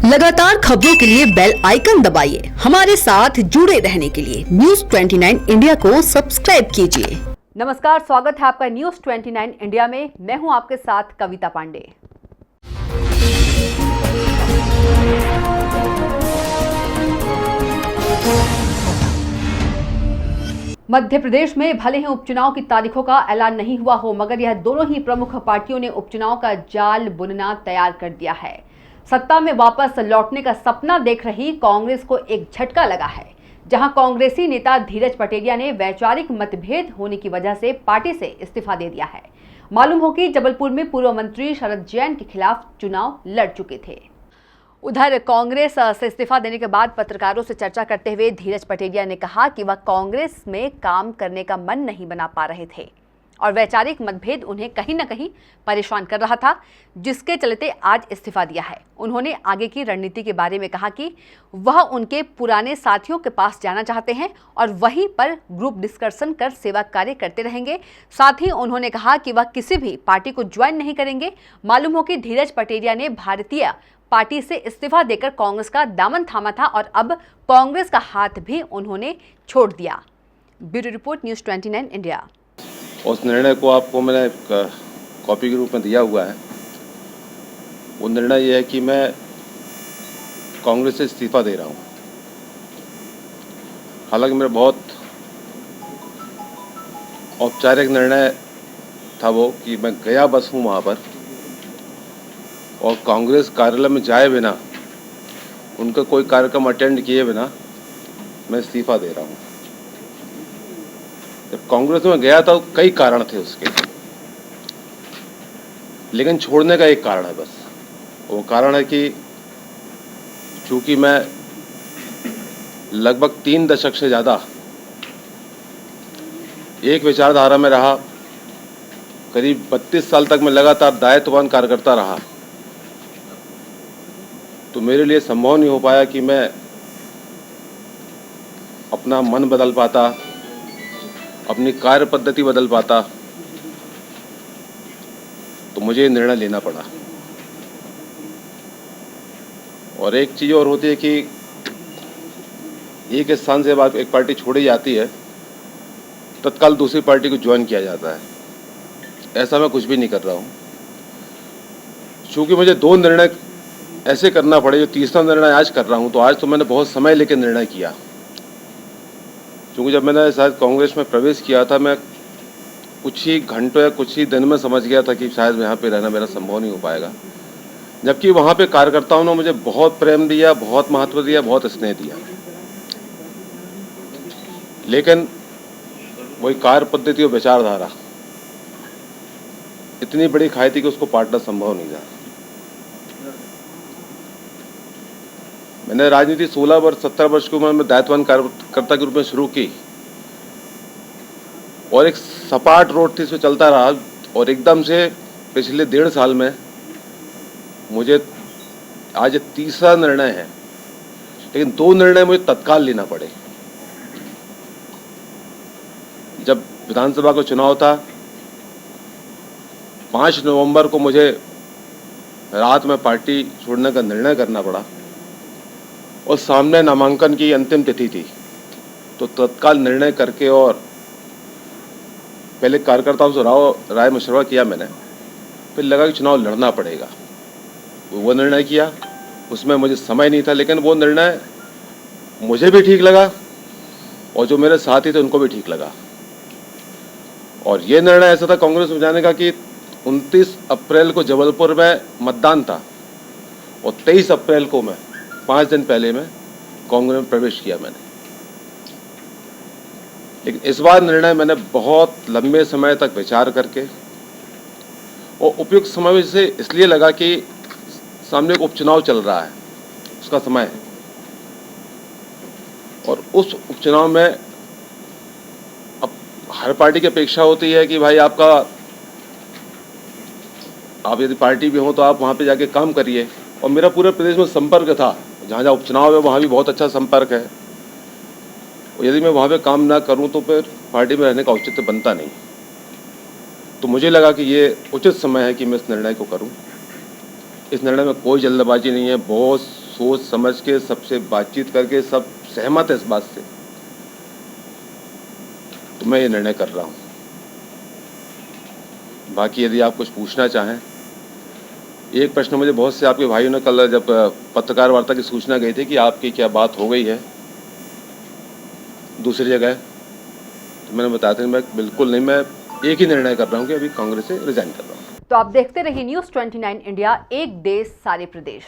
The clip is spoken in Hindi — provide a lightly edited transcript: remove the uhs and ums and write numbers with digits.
लगातार खबरों के लिए बेल आइकन दबाइए। हमारे साथ जुड़े रहने के लिए न्यूज़ 29 इंडिया को सब्सक्राइब कीजिए। नमस्कार, स्वागत है आपका न्यूज़ 29 इंडिया में। मैं हूं आपके साथ कविता पांडे। मध्य प्रदेश में भले ही उपचुनाव की तारीखों का ऐलान नहीं हुआ हो, मगर यह दोनों ही प्रमुख पार्टियों ने उपचुनाव का जाल बुनना तैयार कर दिया है। सत्ता में वापस लौटने का सपना देख रही कांग्रेस को एक झटका लगा है, जहां कांग्रेसी नेता धीरज पटेलिया ने वैचारिक मतभेद होने की वजह से पार्टी से इस्तीफा दे दिया है। मालूम हो कि जबलपुर में पूर्व मंत्री शरद जैन के खिलाफ चुनाव लड़ चुके थे। उधर कांग्रेस से इस्तीफा देने के बाद पत्रकारों से चर्चा करते हुए धीरज पटेलिया ने कहा कि वह कांग्रेस में काम करने का मन नहीं बना पा रहे थे और वैचारिक मतभेद उन्हें कहीं न कहीं परेशान कर रहा था, जिसके चलते आज इस्तीफा दिया है। उन्होंने आगे की रणनीति के बारे में कहा कि वह उनके पुराने साथियों के पास जाना चाहते हैं और वहीं पर ग्रुप डिस्कशन कर सेवा कार्य करते रहेंगे। साथ ही उन्होंने कहा कि वह किसी भी पार्टी को ज्वाइन नहीं करेंगे। मालूम हो कि धीरज पटेलिया ने भारतीय पार्टी से इस्तीफा देकर कांग्रेस का दामन थामा था और अब कांग्रेस का हाथ भी उन्होंने छोड़ दिया। Bureau report, news 29 India. उस निर्णय को आपको मैंने कॉपी के रूप में दिया हुआ है। वो निर्णय ये है कि मैं कांग्रेस से इस्तीफा दे रहा हूँ। हालांकि मेरा बहुत औपचारिक निर्णय था वो कि मैं गया बस हूँ वहाँ पर, और कांग्रेस कार्यालय में जाए बिना, उनका कोई कार्यक्रम अटेंड किए बिना मैं इस्तीफा दे रहा हूँ। जब कांग्रेस में गया था कई कारण थे उसके, लेकिन छोड़ने का एक कारण है बस। वो कारण है कि चूंकि मैं लगभग 3 दशक से ज़्यादा एक विचारधारा में रहा, करीब 32 साल तक मैं लगातार दायित्ववान कार्यकर्ता रहा, तो मेरे लिए संभव नहीं हो पाया कि मैं अपना मन बदल पाता, अपनी कार्य पद्धति बदल पाता। तो मुझे ये निर्णय लेना पड़ा। और एक चीज़ और होती है कि एक स्थान से बाद एक पार्टी छोड़ी जाती है, तत्काल दूसरी पार्टी को ज्वाइन किया जाता है। ऐसा मैं कुछ भी नहीं कर रहा हूँ। चूँकि मुझे 2 निर्णय ऐसे करना पड़े, जो तीसरा निर्णय आज कर रहा हूँ, तो आज तो मैंने बहुत समय लेकर निर्णय किया। क्योंकि जब मैंने शायद कांग्रेस में प्रवेश किया था, मैं कुछ ही घंटों या कुछ ही दिन में समझ गया था कि शायद यहाँ पे रहना मेरा संभव नहीं हो पाएगा। जबकि वहाँ पे कार्यकर्ताओं ने मुझे बहुत प्रेम दिया, बहुत महत्व दिया, बहुत स्नेह दिया, लेकिन वही कार्य पद्धति और विचारधारा इतनी बड़ी खाई थी कि उसको पाटना संभव नहीं था। मैंने राजनीति 16 वर्ष 17 वर्ष की उम्र में दायित्ववान कार्यकर्ता के रूप में शुरू की, और एक सपाट रोड थी, इसमें चलता रहा। और एकदम से पिछले 1.5 साल में मुझे आज तीसरा निर्णय है, लेकिन 2 निर्णय मुझे तत्काल लेना पड़े। जब विधानसभा का चुनाव था, 5 नवंबर को मुझे रात में पार्टी छोड़ने का निर्णय करना पड़ा, और सामने नामांकन की अंतिम तिथि थी। तो तत्काल निर्णय करके और पहले कार्यकर्ताओं से राय मशवरा किया मैंने, फिर लगा कि चुनाव लड़ना पड़ेगा। वो निर्णय किया। उसमें मुझे समय नहीं था, लेकिन वो निर्णय मुझे भी ठीक लगा और जो मेरे साथी थे उनको भी ठीक लगा। और ये निर्णय ऐसा था कांग्रेस में जाने का कि 29 अप्रैल को जबलपुर में मतदान था, और 23 अप्रैल को मैं 5 दिन पहले मैं कांग्रेस में प्रवेश किया मैंने। लेकिन इस बार निर्णय मैंने बहुत लंबे समय तक विचार करके, और उपयुक्त समय से इसलिए लगा कि सामने एक उपचुनाव चल रहा है, उसका समय है, और उस उपचुनाव में अब हर पार्टी की अपेक्षा होती है कि भाई आप यदि पार्टी भी हो तो आप वहाँ पे जाके काम करिए। और मेरा पूरे प्रदेश में संपर्क था, जहाँ जहाँ उपचुनाव है वहाँ भी बहुत अच्छा संपर्क है, और यदि मैं वहाँ पे काम ना करूँ तो फिर पार्टी में रहने का औचित्य बनता नहीं। तो मुझे लगा कि ये उचित समय है कि मैं इस निर्णय को करूँ। इस निर्णय में कोई जल्दबाजी नहीं है, बहुत सोच समझ के सबसे बातचीत करके सब सहमत है इस बात से, तो मैं ये निर्णय कर रहा हूँ। बाकी यदि आप कुछ पूछना चाहें, एक प्रश्न मुझे बहुत से आपके भाइयों ने कल जब पत्रकार वार्ता की सूचना गई थी कि आपकी क्या बात हो गई है दूसरी जगह, तो मैंने बताया था मैं बिल्कुल नहीं, मैं एक ही निर्णय कर रहा हूँ कि अभी कांग्रेस से रिजाइन कर रहा हूँ। तो आप देखते रहिए न्यूज़ 29 इंडिया, एक देश सारे प्रदेश।